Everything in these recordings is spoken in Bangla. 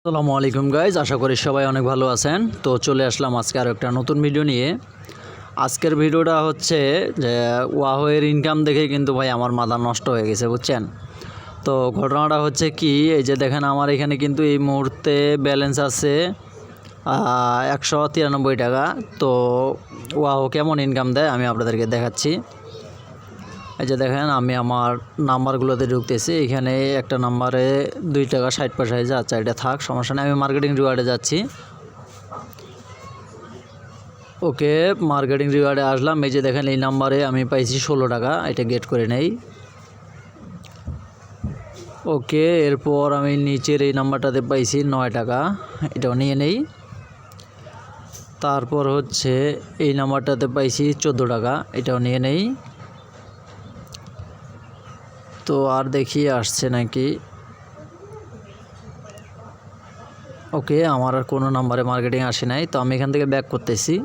আসসালামু আলাইকুম গাইজ, আশা করি সবাই অনেক ভালো আছেন। তো চলে আসলাম আজকে আরও একটা নতুন ভিডিও নিয়ে। আজকের ভিডিওটা হচ্ছে যে ওয়াহোয়ের ইনকাম দেখে কিন্তু ভাই আমার মাথা নষ্ট হয়ে গেছে, বুঝছেন। তো ঘটনাটা হচ্ছে কি, এই যে দেখেন আমার এখানে কিন্তু এই মুহূর্তে ব্যালেন্স আছে 193 টাকা। তো ওয়াহো কেমন ইনকাম দেয় আমি আপনাদেরকে দেখাচ্ছি। এই যে দেখেন আমি আমার নাম্বারগুলোতে ঢুকতেছি। এখানে একটা নাম্বারে 2 টাকা 60 পয়সা হয়েছে। আচ্ছা, এটা থাক, সমস্যা নেই। আমি মার্কেটিং রিওয়ার্ডে যাচ্ছি। ওকে, মার্কেটিং রিওয়ার্ডে আসলাম। এই যে দেখেন এই নাম্বারে আমি পাইছি 16 টাকা। এটা গেট করে নেই। ওকে, এরপর আমি নিচের এই নাম্বারটাতে পাইছি 9 টাকা। এটাও নিয়ে নেই। তারপর হচ্ছে এই নাম্বারটাতে পাইছি 14 টাকা। এটাও নিয়ে নেই। তো আর দেখি আসছে নাকি। ওকে, আমার আর কোনো নাম্বারে মার্কেটিং আসে নাই। তো আমি এখান থেকে ব্যাক করতেছি।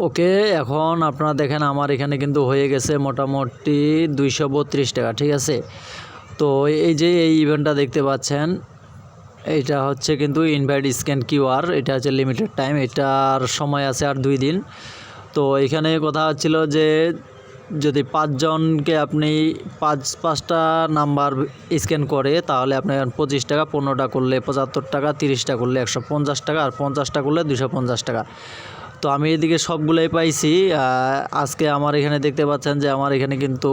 ওকে, এখন আপনারা দেখেন আমার এখানে কিন্তু হয়ে গেছে মোটামুটি 232 টাকা, ঠিক আছে। তো এই যে এই ইভেন্টটা দেখতে পাচ্ছেন, এটা হচ্ছে কিন্তু ইনভাইট স্ক্যান কিউআর। এটা হচ্ছে লিমিটেড টাইম, এটার সময় আছে আর 2 দিন। তো এখানে কথা হচ্ছিল যে যদি 5 জনকে আপনি 5টা নাম্বার স্ক্যান করে তাহলে আপনার 25 টাকা, 15টা করলে 75 টাকা, 30টা করলে 150 টাকা, আর 50টা করলে 250 টাকা। তো আমি এদিকে সবগুলোই পাইছি। আজকে আমার এখানে দেখতে পাচ্ছেন যে আমার এখানে কিন্তু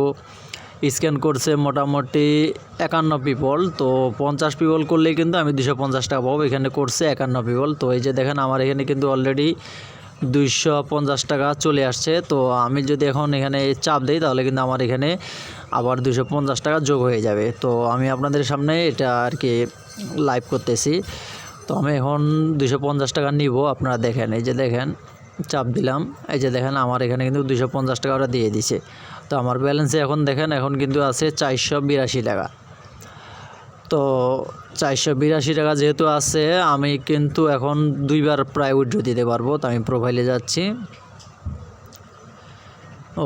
স্ক্যান করছে মোটামুটি 51 পিপল। তো 50 পিপল করলেই কিন্তু আমি 250 টাকা পাবো। এখানে করছে 51 পিপল। তো এই যে দেখেন আমার এখানে কিন্তু অলরেডি 250 টাকা চলে আসছে। তো আমি যদি এখন এখানে চাপ দিই তাহলে কিন্তু আমার এখানে আবার 250 টাকা যোগ হয়ে যাবে। তো আমি আপনাদের সামনে এটা আর কি লাইভ করতেছি। তো আমি এখন 250 টাকা নিব। আপনারা দেখেন, এই যে দেখেন চাপ দিলাম। এই যে দেখেন আমার এখানে কিন্তু 250 টাকা ওরা দিয়ে দিছে। তো আমার ব্যালেন্সে এখন দেখেন এখন কিন্তু আছে 482 টাকা। তো 482 টাকা যেহেতু আছে, আমি কিন্তু এখন 2বার প্রায় উইথড্র দিতে পারবো। তো আমি প্রোফাইলে যাচ্ছি।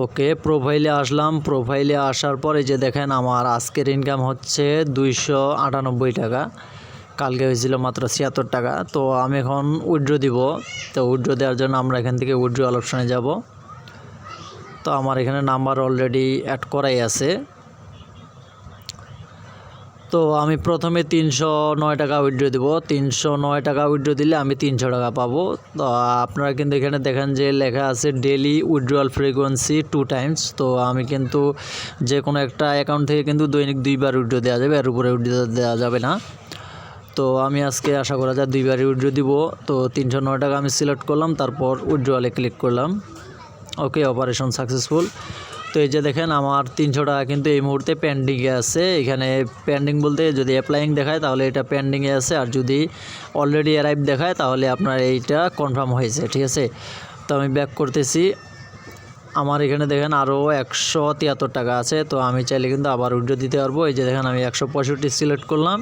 ওকে, প্রোফাইলে আসলাম। প্রোফাইলে আসার পরে যে দেখেন আমার আজকের ইনকাম হচ্ছে 298 টাকা। কালকে হয়েছিল মাত্র 76 টাকা। তো আমি এখন উইথড্র দিব। তো উইথড্র দেওয়ার জন্য আমরা এখান থেকে উইথড্রয়াল অপশানে যাব। তো আমার এখানে নাম্বার অলরেডি অ্যাড করাই আছে। তো আমি প্রথমে 309 টাকা উইথড্র দেব। 309 টাকা উইথড্র দিলে আমি 300 টাকা পাবো। তো আপনারা কিন্তু এখানে দেখেন যে লেখা আছে ডেইলি উইথড্রয়াল ফ্রিকোয়েন্সি 2 টাইমস। তো আমি কিন্তু যে কোনো একটা অ্যাকাউন্ট থেকে কিন্তু দৈনিক 2বার উইথড্র দেওয়া যাবে, এর উপরে উইথড্র দেওয়া যাবে না। তো আমি আজকে আশা করা যায় 2বারই উইথড্র দিব। তো 309 টাকা আমি সিলেক্ট করলাম, তারপর উইথড্রয়ালে ক্লিক করলাম। ওকে, অপারেশন সাকসেসফুল। তো এই যে দেখেন আমার 300 টাকা কিন্তু এই মুহূর্তে পেন্ডিংয়ে আছে। এখানে পেন্ডিং বলতে যদি অ্যাপ্লাইং দেখায় তাহলে এটা পেন্ডিংয়ে আছে, আর যদি অলরেডি অ্যারাইভ দেখায় তাহলে আপনার এইটা কনফার্ম হয়েছে, ঠিক আছে। তো আমি ব্যাক করতেছি। আমার এখানে দেখেন আরও 173 টাকা আছে। তো আমি চাইলে কিন্তু আবার উইথড্র দিতে পারবো। এই যে দেখেন আমি 165 সিলেক্ট করলাম।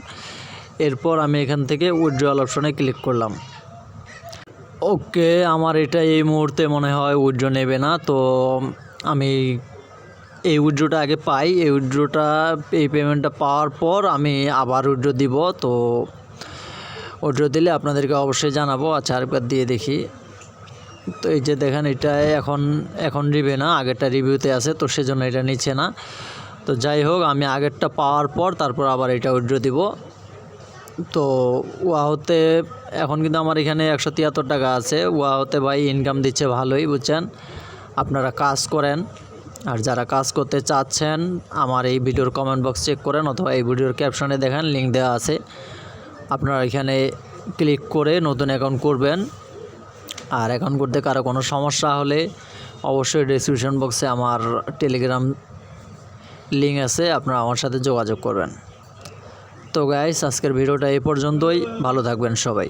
এরপর আমি এখান থেকে উইথড্রয়াল অপশনে ক্লিক করলাম। ওকে, আমার এটা এই মুহূর্তে মনে হয় উইথড্র নেবে না। তো আমি এই উইথড্রটা আগে পাই। এই পেমেন্টটা পাওয়ার পর আমি আবার উইথড্র দিব। তো উইথড্র দিলে আপনাদেরকে অবশ্যই জানাবো। আচ্ছা, আরেকবার দিয়ে দেখি। তো এই যে দেখেন এটা এখন রিভিউ না, আগেরটা রিভিউতে আছে, তো সেজন্য এটা নিচ্ছে না। তো যাই হোক, আমি আগেরটা পাওয়ার পর তারপর আবার এটা উইথড্র দিব। তো ওয়াহোতে এখন কিন্তু আমার এখানে 173 টাকা আছে। ওয়াহোতে ভাই ইনকাম দিচ্ছে ভালোই, বুঝছেন। আপনারা কাজ করেন, আর যারা কাজ করতে চাচ্ছেন আমার এই ভিডিওর কমেন্ট বক্স চেক করেন, অথবা এই ভিডিওর ক্যাপশনে দেখেন লিঙ্ক দেওয়া আছে। আপনারা এখানে ক্লিক করে নতুন অ্যাকাউন্ট করবেন। আর অ্যাকাউন্ট করতে কারো কোনো সমস্যা হলে অবশ্যই ডেসক্রিপশন বক্সে আমার টেলিগ্রাম লিঙ্ক আছে, আপনারা আমার সাথে যোগাযোগ করবেন। তো গাইস, আজকের ভিডিওটা এই পর্যন্তই। ভালো থাকবেন সবাই।